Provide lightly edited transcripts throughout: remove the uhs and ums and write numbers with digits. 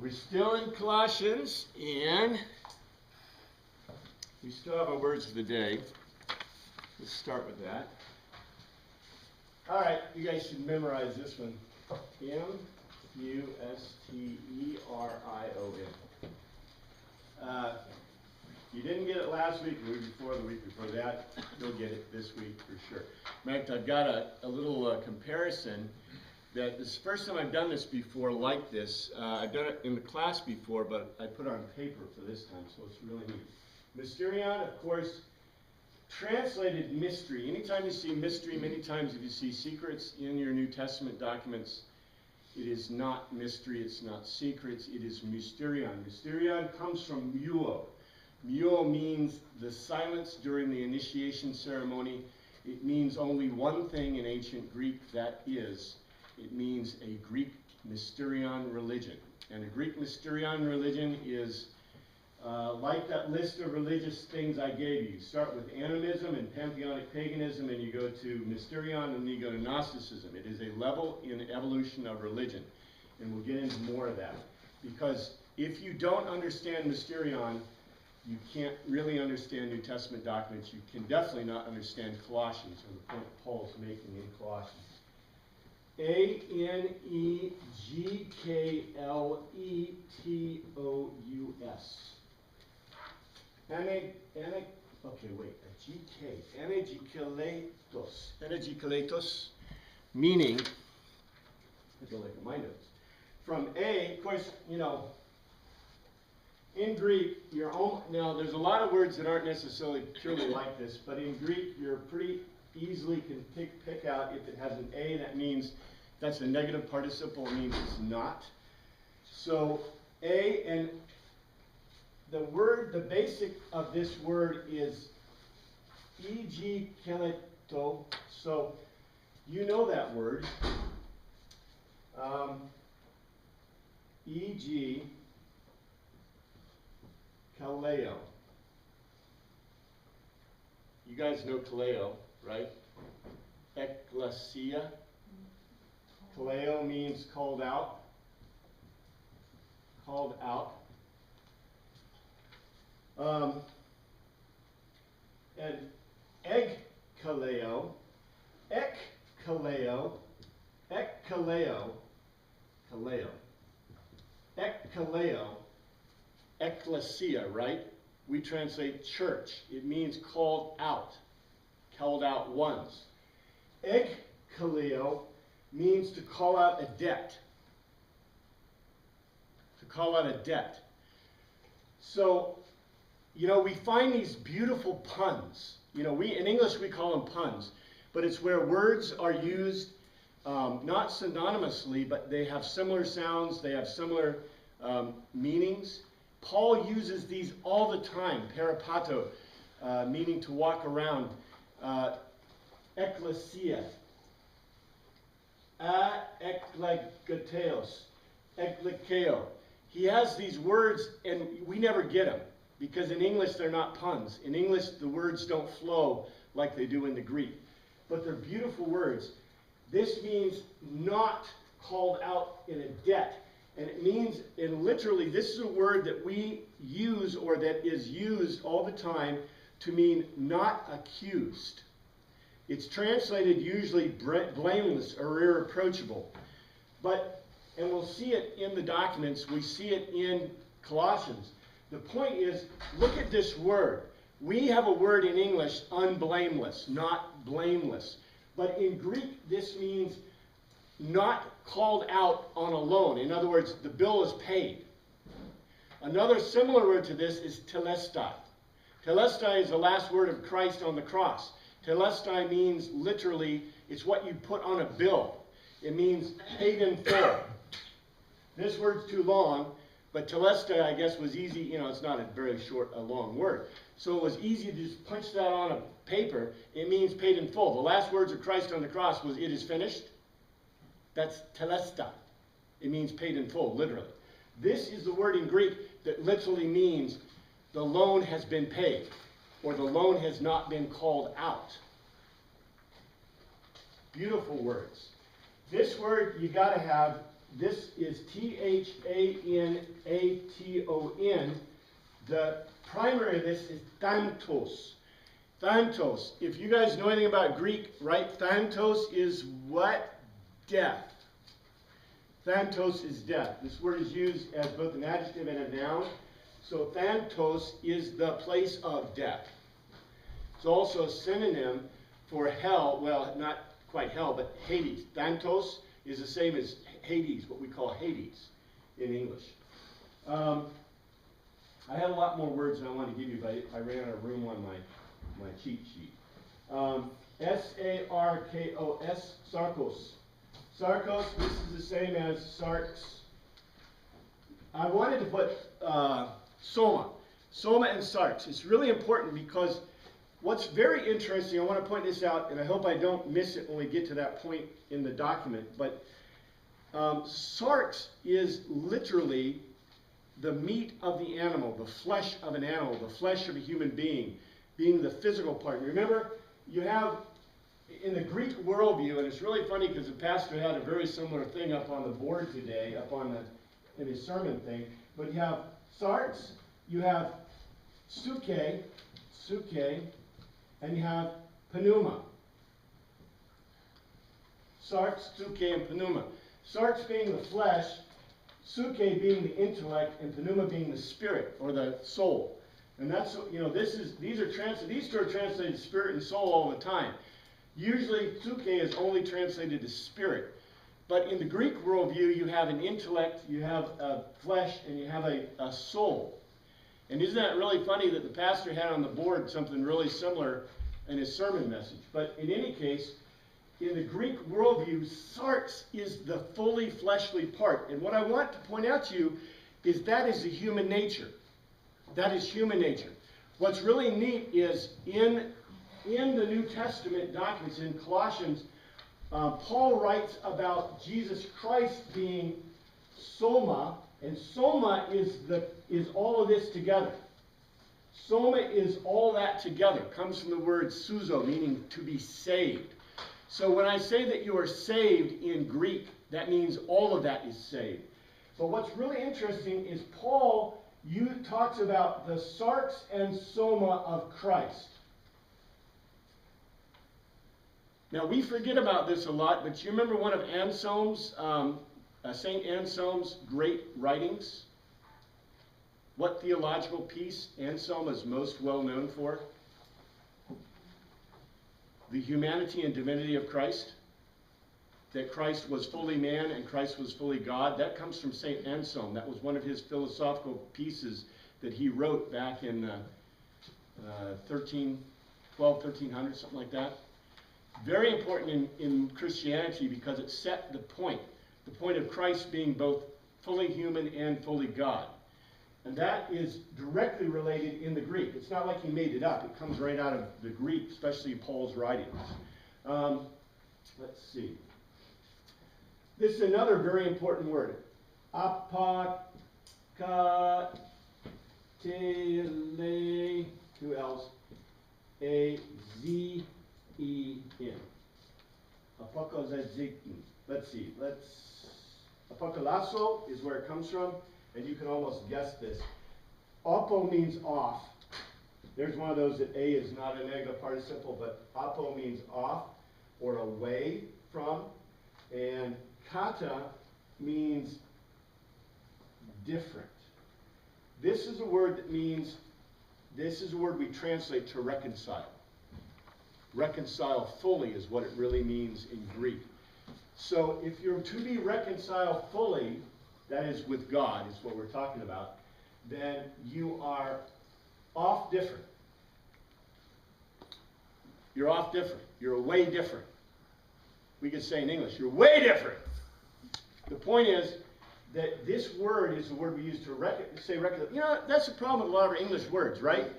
We're still in Colossians, and we still have our words of the day. Let's start with that. All right, you guys should memorize this one. Musterion. You didn't get it last week, the week before that. You'll get it this week for sure. In fact, I've got a little comparison. That this is the first time I've done this before like this. I've done it in the class before, but I put it on paper for this time, so it's really neat. Musterion, of course, translated mystery. Anytime you see mystery, many times if you see secrets in your New Testament documents, it is not mystery, it's not secrets, it is Musterion. Musterion comes from muo. Muo means the silence during the initiation ceremony. It means only one thing in ancient Greek, that is, it means a Greek Musterion religion. And a Greek Musterion religion is like that list of religious things I gave you. You start with animism and pantheonic paganism, and you go to Musterion, and then you go to Gnosticism. It is a level in evolution of religion. And we'll get into more of that. Because if you don't understand Musterion, you can't really understand New Testament documents. You can definitely not understand Colossians, or the point Paul's making in Colossians. Anegkletos. Anegkletos, meaning, I go like my notes. From A, of course, you know, in Greek, now there's a lot of words that aren't necessarily purely like this, but in Greek, you're pretty easily can pick out if it has an A, that means that's a negative participle, it means it's not. So A, and the basic of this word is egkeleto. So you know that word. Kaleo. You guys know kaleo, right? Ekklesia. Kaleo means called out. Called out. And ekkaleo, ekkaleo, ekklesia, right? We translate church. It means called out ones. Ekkaleo means to call out a debt. To call out a debt. So, you know, we find these beautiful puns. You know, in English we call them puns, but it's where words are used not synonymously, but they have similar sounds, they have similar meanings. Paul uses these all the time. Peripato, meaning to walk around. Ekklesia. Eklegeteos. Eklekeo. He has these words, and we never get them, because in English they're not puns. In English, the words don't flow like they do in the Greek. But they're beautiful words. This means not called out in a debt. And it means, and literally, this is a word that we use, or that is used all the time, to mean not accused. It's translated usually blameless or irreproachable. But, and we'll see it in the documents, we see it in Colossians. The point is, look at this word. We have a word in English, unblameless, not blameless. But in Greek, this means not called out on a loan. In other words, the bill is paid. Another similar word to this is telestai. Telestai is the last word of Christ on the cross. Telestai means literally, it's what you put on a bill. It means paid in full. This word's too long, but telestai, I guess, was easy. You know, it's not a very short, a long word. So it was easy to just punch that on a paper. It means paid in full. The last words of Christ on the cross was, "It is finished." That's telestai. It means paid in full, literally. This is the word in Greek that literally means the loan has been paid, or the loan has not been called out. Beautiful words. This word you got to have this is T-H-A-N-A-T-O-N. The primary of this is thantos. Thantos. If you guys know anything about Greek, right? Thantos is what? Death. Thantos is death. This word is used as both an adjective and a noun. So thantos is the place of death. It's also a synonym for hell. Well, not quite hell, but Hades. Thantos is the same as Hades, what we call Hades in English. I had a lot more words than I wanted to give you, but I ran out of room on my cheat sheet. S-A-R-K-O-S, sarkos. Sarkos, this is the same as sarx. I wanted to put soma. Soma and sarx. It's really important because what's very interesting, I want to point this out, and I hope I don't miss it when we get to that point in the document, but sarx is literally the meat of the animal, the flesh of an animal, the flesh of a human being the physical part. Remember, you have, in the Greek worldview, and it's really funny because the pastor had a very similar thing up on the board today, in his sermon thing, but you have sarx, you have suke, and you have pneuma. Sarx, suke, and pneuma. Sarx being the flesh, suke being the intellect, and pneuma being the spirit or the soul. And that's, you know, these two are translated spirit and soul all the time. Usually suke is only translated to spirit. But in the Greek worldview, you have an intellect, you have a flesh, and you have a soul. And isn't that really funny that the pastor had on the board something really similar in his sermon message? But in any case, in the Greek worldview, sarx is the fully fleshly part. And what I want to point out to you is that is the human nature. That is human nature. What's really neat is in the New Testament documents, in Colossians, Paul writes about Jesus Christ being soma, and soma is all of this together. Soma is all that together. It comes from the word suzo, meaning to be saved. So when I say that you are saved in Greek, that means all of that is saved. But what's really interesting is Paul talks about the sarx and soma of Christ. Now, we forget about this a lot, but you remember one of Anselm's, St. Anselm's great writings? What theological piece Anselm is most well known for? The humanity and divinity of Christ. That Christ was fully man and Christ was fully God. That comes from St. Anselm. That was one of his philosophical pieces that he wrote back in 1300, something like that. Very important in Christianity because it set the point of Christ being both fully human and fully God. And that is directly related in the Greek. It's not like he made it up. It comes right out of the Greek, especially Paul's writings. Let's see. This is another very important word. Apokatele, two L's, A-Z-E-N. Apokozazikn. Let's see. Apokalasso is where it comes from, and you can almost guess this. Apo means off. There's one of those that A is not a negative participle, but apo means off or away from, and kata means different. This is a word that means, this is a word we translate to reconcile. Reconcile fully is what it really means in Greek. So if you're to be reconciled fully, that is with God, is what we're talking about, then you are off different. You're off different. You're way different. We could say in English, you're way different. The point is that this word is the word we use to say reconcile. You know, that's the problem with a lot of our English words, right?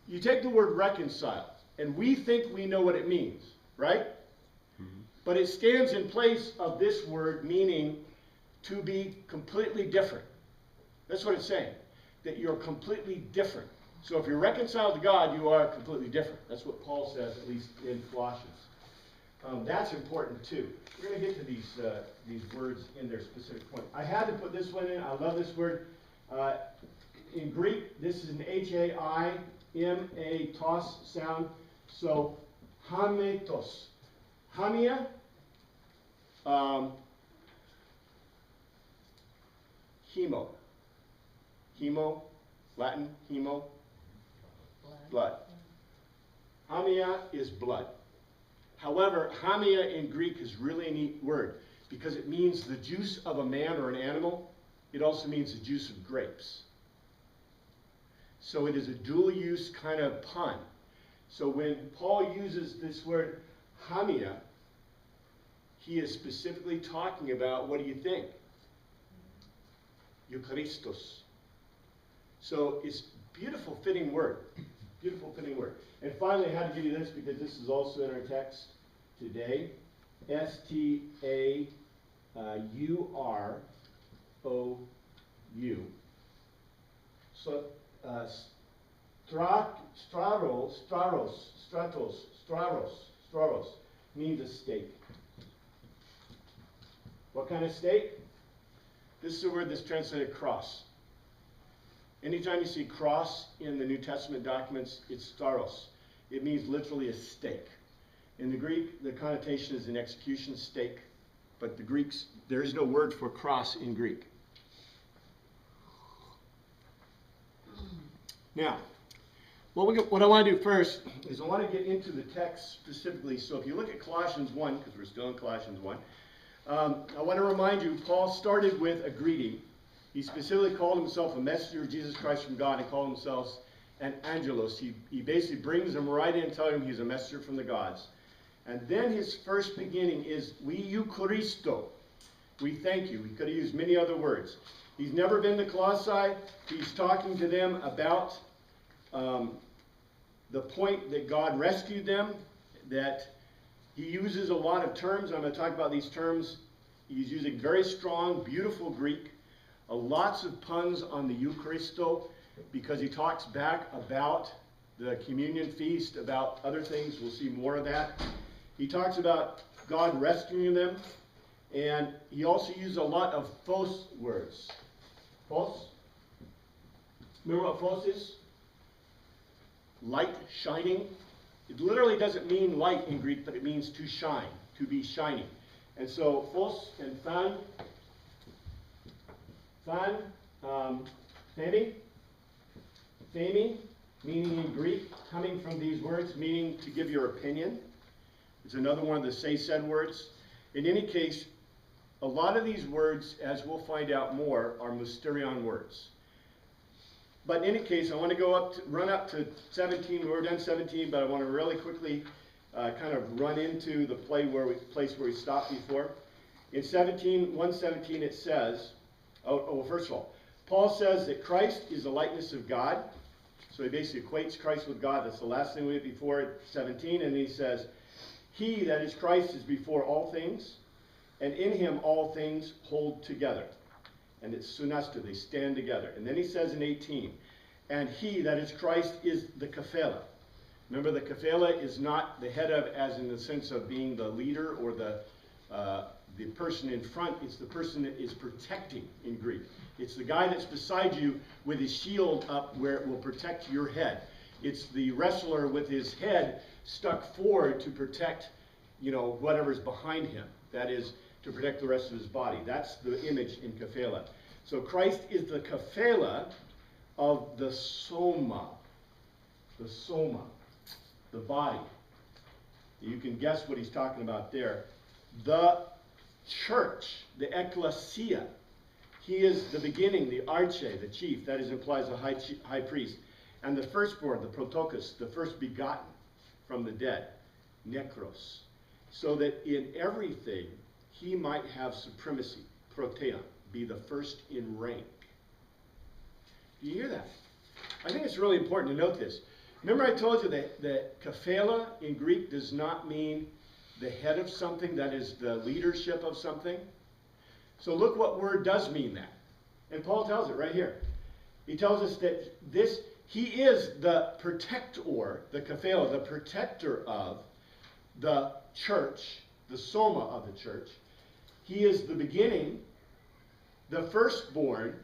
You take the word reconcile, and we think we know what it means, right? Mm-hmm. But it stands in place of this word meaning to be completely different. That's what it's saying, that you're completely different. So if you're reconciled to God, you are completely different. That's what Paul says, at least in Colossians. That's important too. We're going to get to these words in their specific point. I had to put this one in. I love this word. In Greek, this is an H-A-I-M-A tos sound. So, hametos. Hamia, hemo. Hemo, Latin, hemo, blood. Hamia is blood. However, hamia in Greek is really a neat word because it means the juice of a man or an animal. It also means the juice of grapes. So it is a dual use kind of pun. So when Paul uses this word hamia, he is specifically talking about, what do you think? Eucharistos. So it's a beautiful fitting word. Beautiful fitting word. And finally, I had to give you this because this is also in our text today. S-T-A-U-R-O-U. So, straros means a stake. What kind of stake? This is the word that's translated cross. Anytime you see cross in the New Testament documents, it's staros. It means literally a stake. In the Greek, the connotation is an execution stake, but the Greeks, there is no word for cross in Greek. Now, what I want to do first is I want to get into the text specifically. So if you look at Colossians 1, because we're still in Colossians 1, I want to remind you, Paul started with a greeting. He specifically called himself a messenger of Jesus Christ from God and called himself an angelos. He basically brings them right in, telling them he's a messenger from the gods. And then his first beginning is, we Eucharisto. We thank you. We could have used many other words. He's never been to Colossae. He's talking to them about the point that God rescued them, that he uses a lot of terms. I'm going to talk about these terms. He's using very strong, beautiful Greek. Lots of puns on the Eucharisto because he talks back about the communion feast, about other things. We'll see more of that. He talks about God rescuing them. And he also uses a lot of phos words. Phos? Remember what phos is? Light, shining. It literally doesn't mean light in Greek, but it means to shine, to be shining. And so phos and phemi, meaning in Greek, coming from these words, meaning to give your opinion. It's another one of the say-said words. In any case, a lot of these words, as we'll find out more, are Musterion words. But in any case, I want to run up to 17. We're done 17, but I want to really quickly kind of run into the place where we stopped before. In 1:17 it says, first of all, Paul says that Christ is the likeness of God. So he basically equates Christ with God. That's the last thing we did before 17. And he says, he, that is Christ, is before all things, and in him all things hold together. And it's sunasta, they stand together. And then he says in 18, and he, that is Christ, is the kephela. Remember, the kephela is not the head of, as in the sense of being the leader or the person in front. It's the person that is protecting in Greek. It's the guy that's beside you with his shield up where it will protect your head. It's the wrestler with his head stuck forward to protect, whatever's behind him. That is, to protect the rest of his body. That's the image in kephela. So Christ is the kephela of the soma. The soma. The body. You can guess what he's talking about there. The church. The ecclesia. He is the beginning, the arche, the chief. That implies a high priest. And the firstborn, the protokos, the first begotten from the dead. Nekros. So that in everything, he might have supremacy, protean, be the first in rank. Do you hear that? I think it's really important to note this. Remember I told you that kephela in Greek does not mean the head of something, that is the leadership of something. So look what word does mean that. And Paul tells it right here. He tells us that he is the protector, the kephela, the protector of the church, the soma of the church. He is the beginning, the firstborn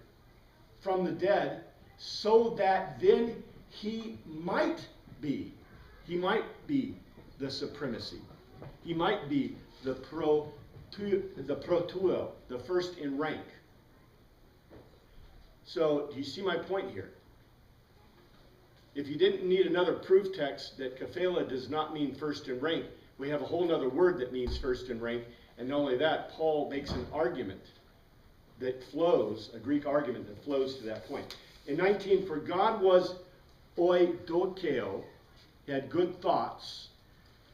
from the dead, so that then he might be the supremacy. He might be the protuo, the first in rank. So, do you see my point here? If you didn't need another proof text that Kephela does not mean first in rank, we have a whole other word that means first in rank. And not only that, Paul makes an argument that flows, a Greek argument that flows to that point. In 19, for God was oidokeo, had good thoughts,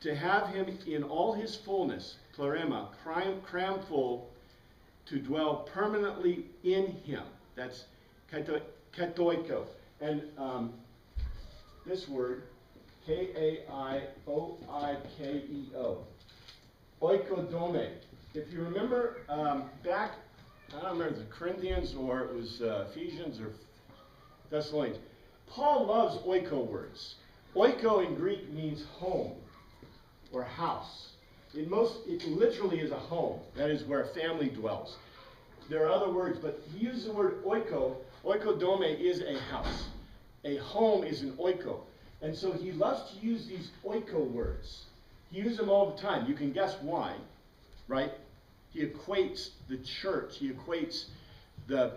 to have him in all his fullness, plerema, cram full, to dwell permanently in him. That's katoiko. And this word, K-A-I-O-I-K-E-O, oikodome. If you remember back, I don't remember the Corinthians or it was Ephesians or Thessalonians, Paul loves oiko words. Oiko in Greek means home or house. It literally is a home. That is where a family dwells. There are other words, but he uses the word oiko. Oikodome is a house. A home is an oiko. And so he loves to use these oiko words. He uses them all the time. You can guess why, right? He equates the church. He equates the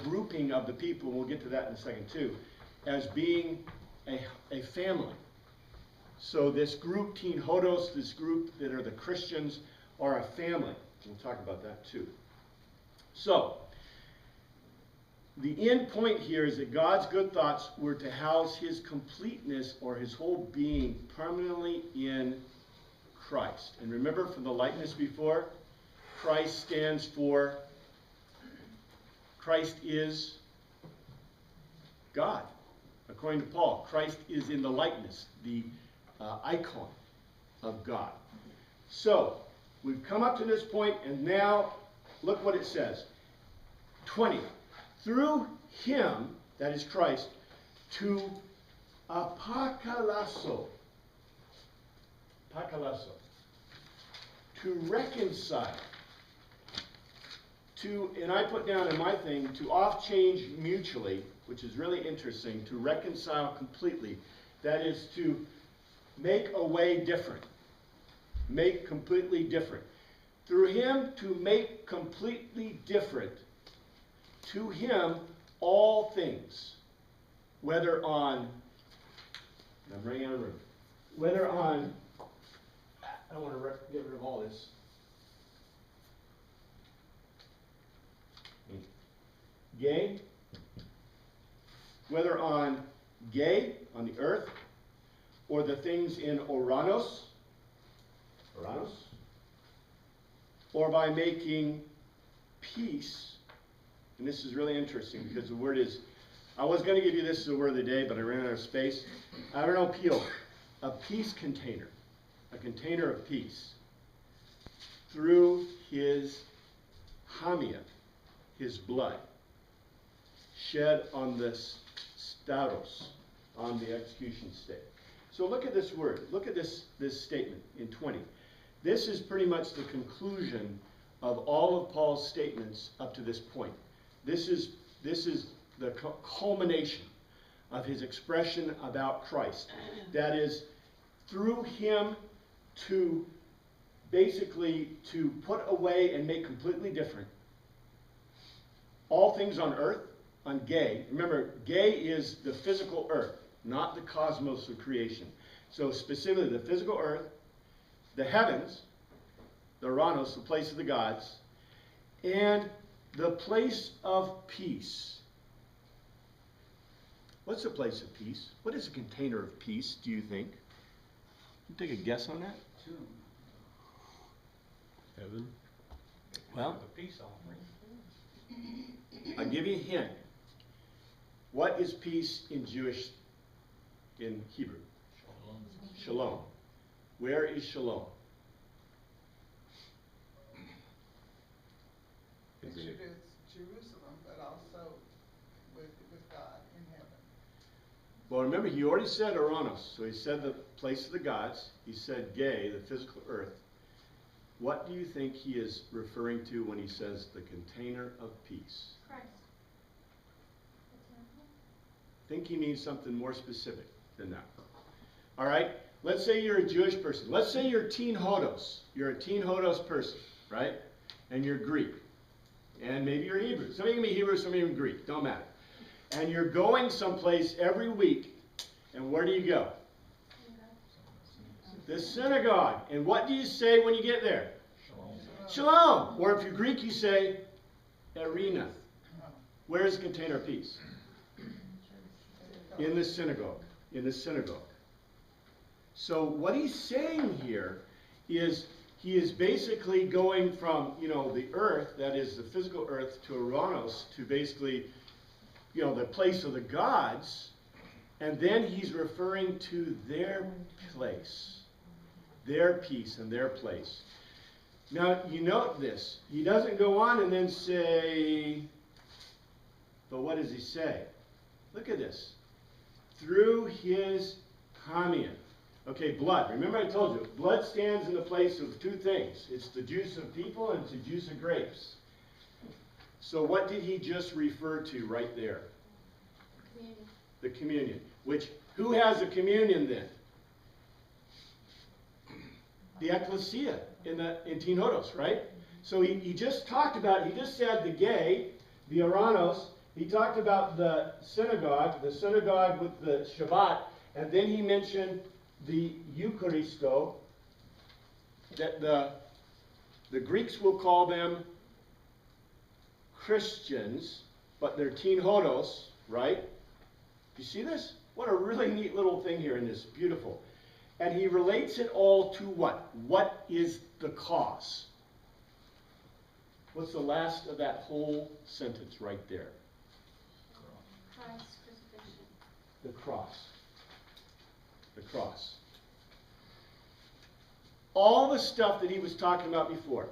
grouping of the people, we'll get to that in a second too, as being a family. So this group, Teen Hodos, this group that are the Christians, are a family. We'll talk about that too. So, the end point here is that God's good thoughts were to house his completeness or his whole being permanently in Christ. And remember from the likeness before, Christ stands for, Christ is God. According to Paul, Christ is in the likeness, the icon of God. So, we've come up to this point, and now look what it says. 20. Through him, that is Christ, to apokalasso, to reconcile, and I put down in my thing, to off-change mutually, which is really interesting, to reconcile completely. That is to make a way different. Make completely different. Through him to make completely different. To him all things, whether on, I'm running out of room, whether on, I don't want to get rid of all this. Gay, whether on gay, on the earth, or the things in Oranos, or by making peace. And this is really interesting because the word is, I was going to give you this as a word of the day, but I ran out of space. I don't know, peel. A peace container. A container of peace. Through his hamia, his blood, shed on the stauros, on the execution stake. So look at this word. Look at this statement in 20. This is pretty much the conclusion of all of Paul's statements up to this point. This is the culmination of his expression about Christ. That is, through him to basically to put away and make completely different all things on earth, on gay. Remember, gay is the physical earth, not the cosmos of creation. So specifically the physical earth, the heavens, the Oranos, the place of the gods, and the place of peace. What's a place of peace? What is a container of peace, do you think? You take a guess on that? Heaven. Well, I'll give you a hint. What is peace in Hebrew? Shalom. Where is shalom? Pictured as Jerusalem, but also with God in heaven. Well, remember, he already said Uranus. So he said the place of the gods. He said Ge, the physical earth. What do you think he is referring to when he says the container of peace? Christ. I think he means something more specific than that. All right? Let's say you're a Jewish person. Let's say you're Teen Hodos. You're a Teen Hodos person, right? And you're Greek. And maybe you're Hebrew. Some of you can be Hebrew, some of you can be Greek. Don't matter. And you're going someplace every week. And where do you go? The synagogue. And what do you say when you get there? Shalom. Or if you're Greek, you say Arena. Where is the container of peace? In the synagogue. In the synagogue. So what he's saying here is he is basically going from, the earth, that is the physical earth, to Uranus, to basically, the place of the gods. And then he's referring to their place, their peace and their place. Now, you note this. He doesn't go on and then say, but what does he say? Look at this. Through his Hamian. Okay, blood. Remember I told you, blood stands in the place of two things. It's the juice of people and it's the juice of grapes. So what did he just refer to right there? Communion. The communion. Which, who has the communion then? The ecclesia in Teen Hodos, right? So he just talked about, he just said the Ge, the Uranus. He talked about the synagogue with the Shabbat, and then he mentioned the Eucharisto, that the Greeks will call them Christians, but they're Teen Hodos, right? You see this? What a really neat little thing here in this. Beautiful. And he relates it all to what? What is the cause? What's the last of that whole sentence right there? Christ's crucifixion. The cross. The cross. All the stuff that he was talking about before,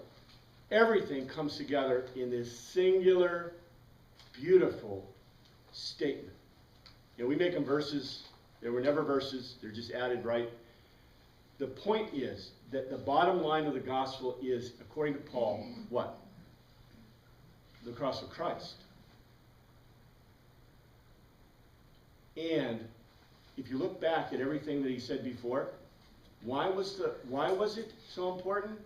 everything comes together in this singular, beautiful statement. We make them verses. They were never verses. They're just added, right? The point is that the bottom line of the gospel is, according to Paul, what? The cross of Christ. And if you look back at everything that he said before, why was it so important?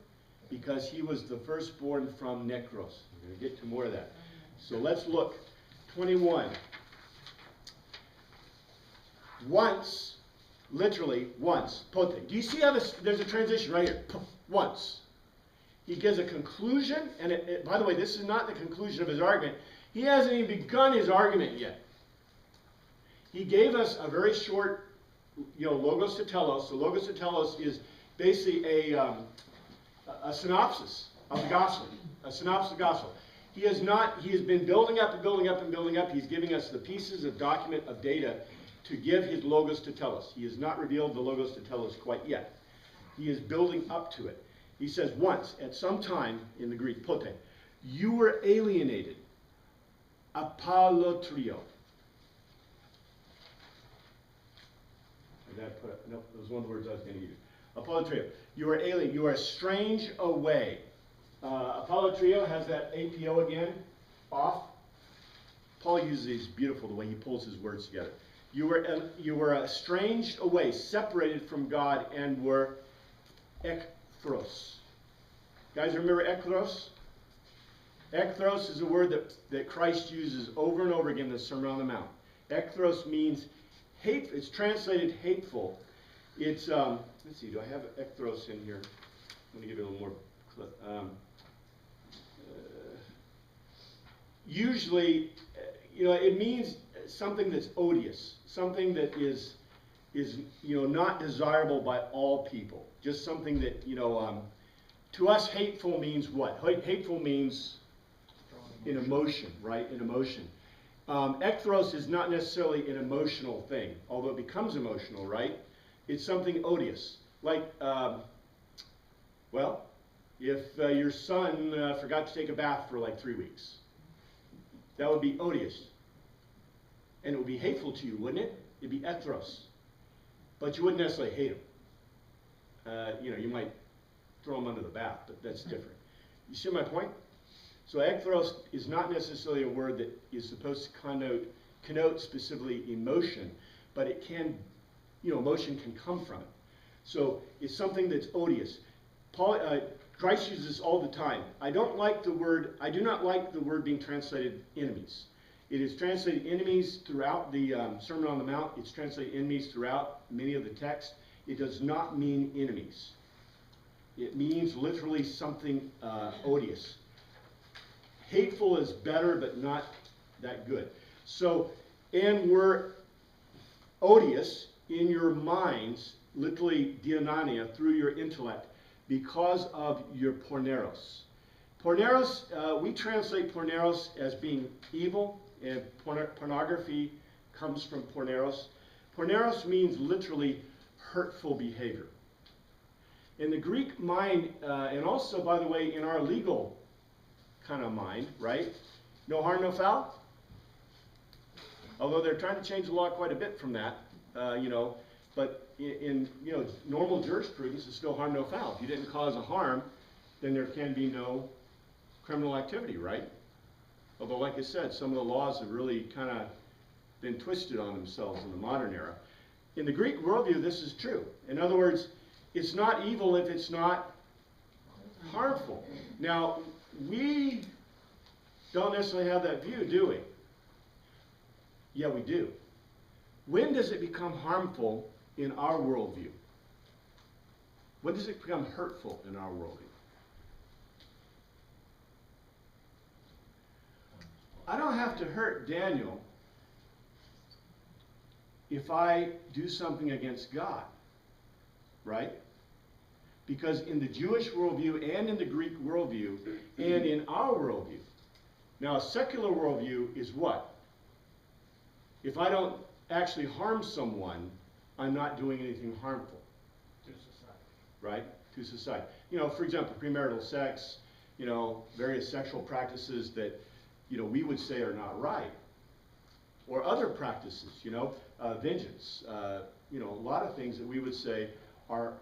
Because he was the firstborn from Necros. We're going to get to more of that. So let's look. 21. Once, literally once, pote. Do you see how there's a transition right here? Once. He gives a conclusion, and by the way, this is not the conclusion of his argument. He hasn't even begun his argument yet. He gave us a very short, logos to telos. So logos to telos is basically a synopsis of the gospel, a synopsis of the gospel. He has been building up and building up and building up. He's giving us the pieces of document of data to give his logos to telos. He has not revealed the logos to telos quite yet. He is building up to it. He says, once, at some time, in the Greek, pote, you were alienated, apalotrio. Nope, that was one of the words I was going to use. Apolotrio. You are alien. You are estranged away. Apolotrio has that APO again, off. Paul uses these beautiful the way he pulls his words together. You were estranged away, separated from God, and were ekthros. Guys, remember ekthros? Ekthros is a word that Christ uses over and over again in the Sermon on the Mount. Ekthros means hate. It's translated hateful. It's let's see. Do I have ekthros in here? I'm going to give you a little more. Usually, it means something that's odious, something that is not desirable by all people. Just something that to us, hateful means what? Hateful means an emotion, right? An emotion. Ekthros is not necessarily an emotional thing, although it becomes emotional, right? It's something odious. Like, if your son forgot to take a bath for like 3 weeks, that would be odious. And it would be hateful to you, wouldn't it? It'd be ethros. But you wouldn't necessarily hate them. You might throw them under the bath, but that's different. You see my point? So ethros is not necessarily a word that is supposed to connote specifically emotion, but it can, emotion can come from it. So it's something that's odious. Christ uses this all the time. I do not like the word being translated enemies. It is translated enemies throughout the Sermon on the Mount. It's translated enemies throughout many of the texts. It does not mean enemies. It means literally something odious. Hateful is better, but not that good. So, and we're odious in your minds, literally dianania, through your intellect, because of your porneros. Porneros, we translate porneros as being evil, and pornography comes from porneros. Porneros means literally hurtful behavior. In the Greek mind, and also, by the way, in our legal kind of mind, right? No harm, no foul. Although they're trying to change the law quite a bit from that, but in normal jurisprudence, it's no harm, no foul. If you didn't cause a harm, then there can be no criminal activity, right? Although, like I said, some of the laws have really kind of been twisted on themselves in the modern era. In the Greek worldview, this is true. In other words, it's not evil if it's not harmful. Now, we don't necessarily have that view, do we? Yeah, we do. When does it become harmful in our worldview? When does it become hurtful in our worldview? I don't have to hurt Daniel if I do something against God, right? Because in the Jewish worldview and in the Greek worldview and in our worldview, now a secular worldview is what? If I don't actually harm someone, I'm not doing anything harmful. To society. Right? To society. For example, premarital sex, various sexual practices that, we would say are not right. Or other practices, vengeance, a lot of things that we would say are,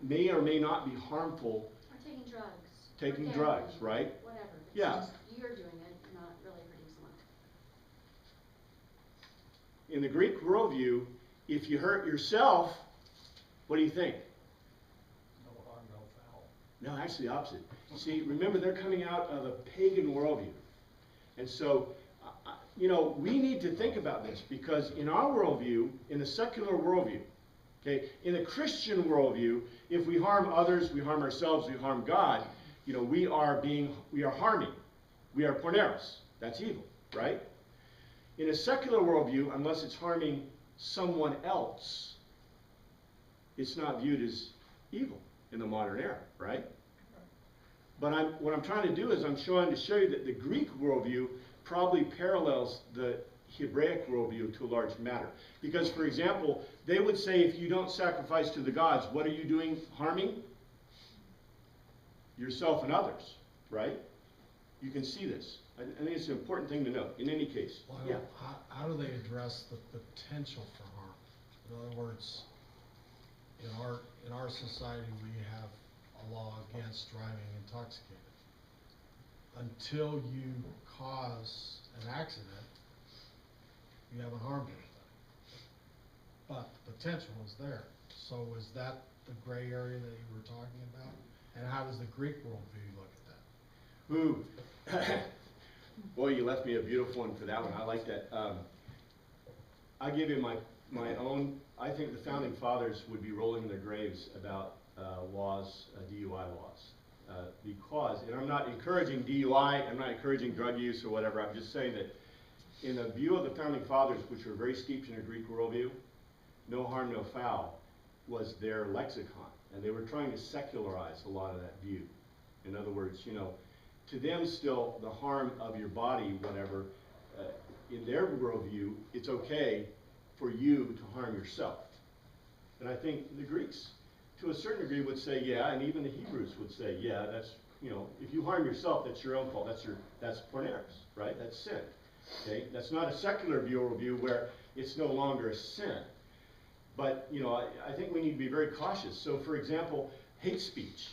may or may not be harmful. Or taking drugs. Taking Or drugs, gambling, right? Whatever. It's Yeah. just you're doing it, not really hurting someone. In the Greek worldview, if you hurt yourself, what do you think? No harm, no foul. No, actually the opposite. See, remember they're coming out of a pagan worldview. And so, we need to think about this because in our worldview, in the secular worldview, okay, in the Christian worldview, if we harm others, we harm ourselves, we harm God, we are harming. We are porneros. That's evil, right? In a secular worldview, unless it's harming someone else, it's not viewed as evil in the modern era, right? But what I'm trying to do is I'm trying to show you that the Greek worldview probably parallels the Hebraic worldview to a large matter. Because, for example, they would say if you don't sacrifice to the gods, what are you doing? Harming yourself and others, right? You can see this. I think it's an important thing to note. In any case, Well, yeah. how do they address the potential for harm? In other words, in our society, we have a law against driving intoxicated. Until you cause an accident, you haven't harmed anybody. But the potential is there. So is that the gray area that you were talking about? And how does the Greek worldview look at that? Ooh. Boy, you left me a beautiful one for that one. I like that. I give you my own. I think the founding fathers would be rolling in their graves about laws, DUI laws. Because, and I'm not encouraging DUI, I'm not encouraging drug use or whatever, I'm just saying that in the view of the founding fathers, which were very steeped in a Greek worldview, no harm, no foul was their lexicon. And they were trying to secularize a lot of that view. In other words, to them still, the harm of your body, whatever, in their worldview, it's okay for you to harm yourself. And I think the Greeks, to a certain degree, would say, yeah, and even the Hebrews would say, yeah, that's, if you harm yourself, that's your own fault. That's porneros, right? That's sin. Okay? That's not a secular worldview where it's no longer a sin. But, you know, I think we need to be very cautious. So, for example, hate speech.